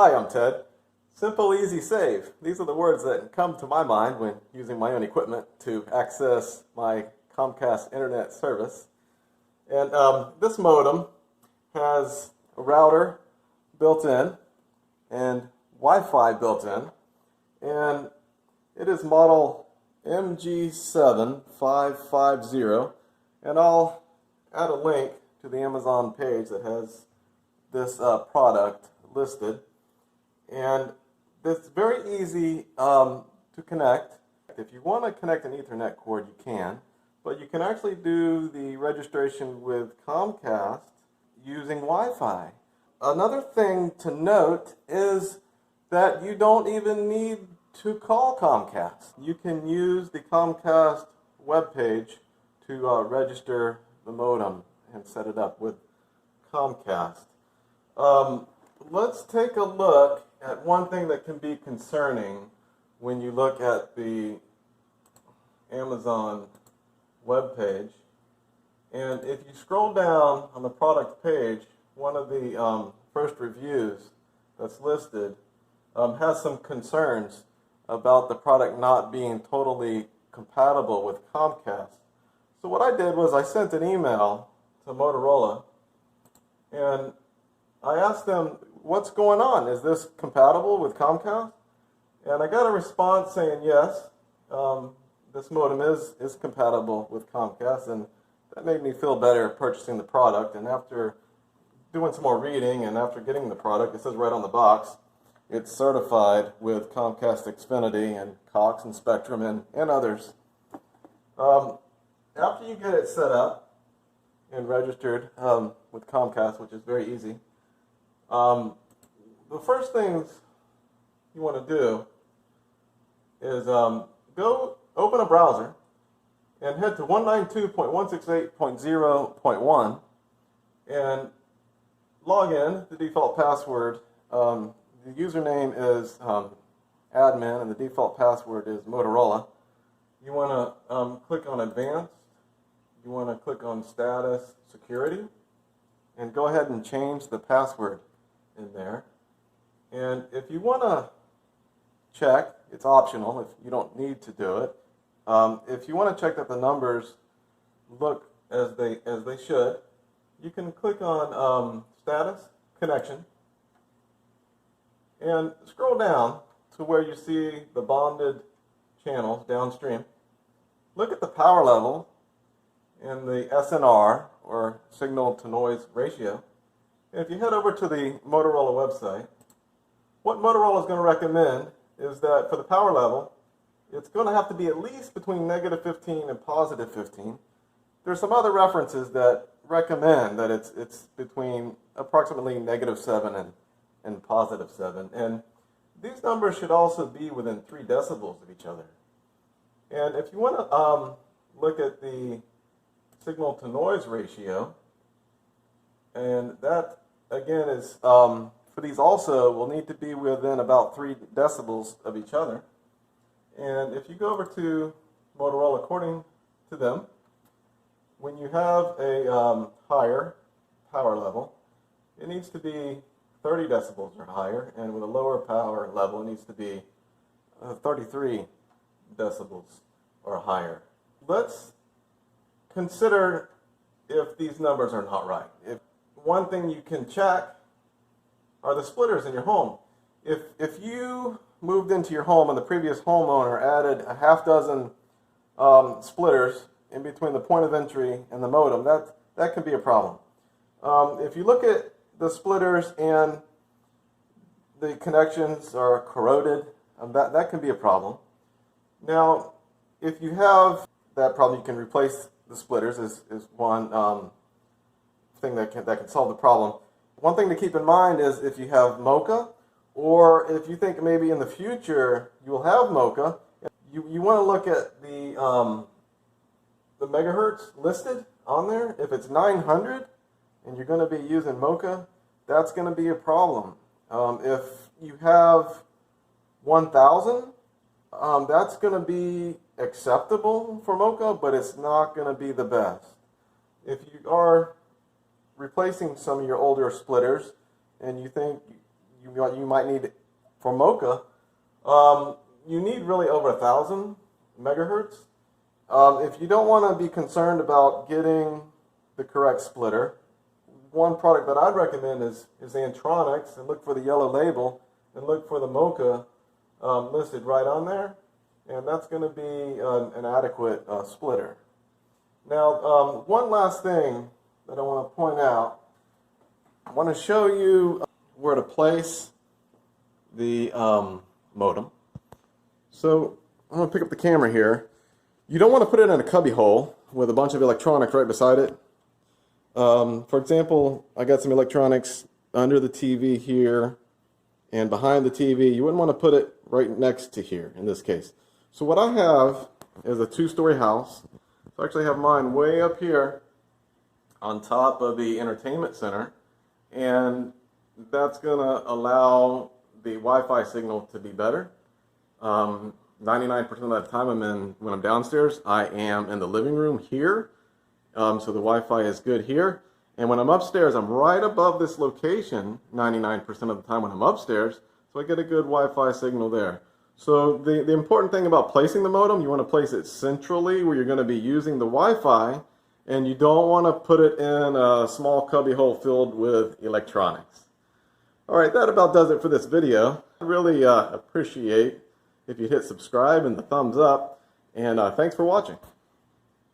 Hi, I'm Ted. Simple, easy, save. These are the words that come to my mind when using my own equipment to access my Comcast internet service. And this modem has a router built in and Wi-Fi built in. And it is model MG7550. And I'll add a link to the Amazon page that has this product listed. And it's very easy to connect. If you want to connect an Ethernet cord, you can. But you can actually do the registration with Comcast using Wi-Fi. Another thing to note is that you don't even need to call Comcast. You can use the Comcast webpage to register the modem and set it up with Comcast. Let's take a look at one thing that can be concerning when you look at the Amazon webpage. And if you scroll down on the product page, one of the first reviews that's listed has some concerns about the product not being totally compatible with Comcast. So what I did was I sent an email to Motorola and I asked them, what's going on? Is this compatible with Comcast? And I got a response saying yes, this modem is compatible with Comcast, and that made me feel better purchasing the product. And after doing some more reading and after getting the product, it says right on the box, it's certified with Comcast Xfinity and Cox and Spectrum and others. After you get it set up and registered with Comcast, which is very easy, the first things you want to do is go open a browser and head to 192.168.0.1 and log in. The default password, the username is admin and the default password is Motorola. You want to click on advanced. You want to click on status security and go ahead and change the password in there. And if you want to check, it's optional if you don't need to do it. If you want to check that the numbers look as they should, you can click on status connection and scroll down to where you see the bonded channels downstream. Look at the power level and the SNR, or signal to noise ratio. And if you head over to the Motorola website, what Motorola is going to recommend is that for the power level, it's going to have to be at least between -15 and +15. There's some other references that recommend that it's between approximately -7 and +7. And these numbers should also be within 3 decibels of each other. And if you want to look at the signal to noise ratio, and that again is for these also will need to be within about 3 decibels of each other. And if you go over to Motorola, according to them, when you have a higher power level, it needs to be 30 decibels or higher, and with a lower power level, it needs to be 33 decibels or higher. Let's consider if these numbers are not right. One thing you can check are the splitters in your home. If you moved into your home and the previous homeowner added a half dozen splitters in between the point of entry and the modem, that can be a problem. If you look at the splitters and the connections are corroded, that can be a problem. Now, if you have that problem, you can replace the splitters is one thing that can solve the problem. One thing to keep in mind is if you have Mocha, or if you think maybe in the future you will have Mocha, you want to look at the megahertz listed on there. If it's 900 and you're going to be using Mocha, that's going to be a problem. If you have 1000, that's going to be acceptable for Mocha, but it's not going to be the best. If you are replacing some of your older splitters and you think you you might need for Mocha, you need really over 1,000 megahertz. If you don't want to be concerned about getting the correct splitter, one product that I'd recommend is Antronics, and look for the yellow label and look for the Mocha listed right on there, and that's going to be an adequate splitter. Now, one last thing that I want to point out, I want to show you where to place the modem. So I'm going to pick up the camera here. You don't want to put it in a cubby hole with a bunch of electronics right beside it. For example, I got some electronics under the TV here and behind the TV. You wouldn't want to put it right next to here in this case. So what I have is a 2-story house. So I actually have mine way up here on top of the entertainment center, and that's going to allow the Wi-Fi signal to be better. 99% of the time when I'm downstairs, I am in the living room here. So the Wi-Fi is good here. And when I'm upstairs, I'm right above this location 99% of the time when I'm upstairs, so I get a good Wi-Fi signal there. So the important thing about placing the modem, you want to place it centrally where you're going to be using the Wi-Fi, and you don't want to put it in a small cubby hole filled with electronics. Alright, that about does it for this video. I really appreciate if you hit subscribe and the thumbs up, and thanks for watching.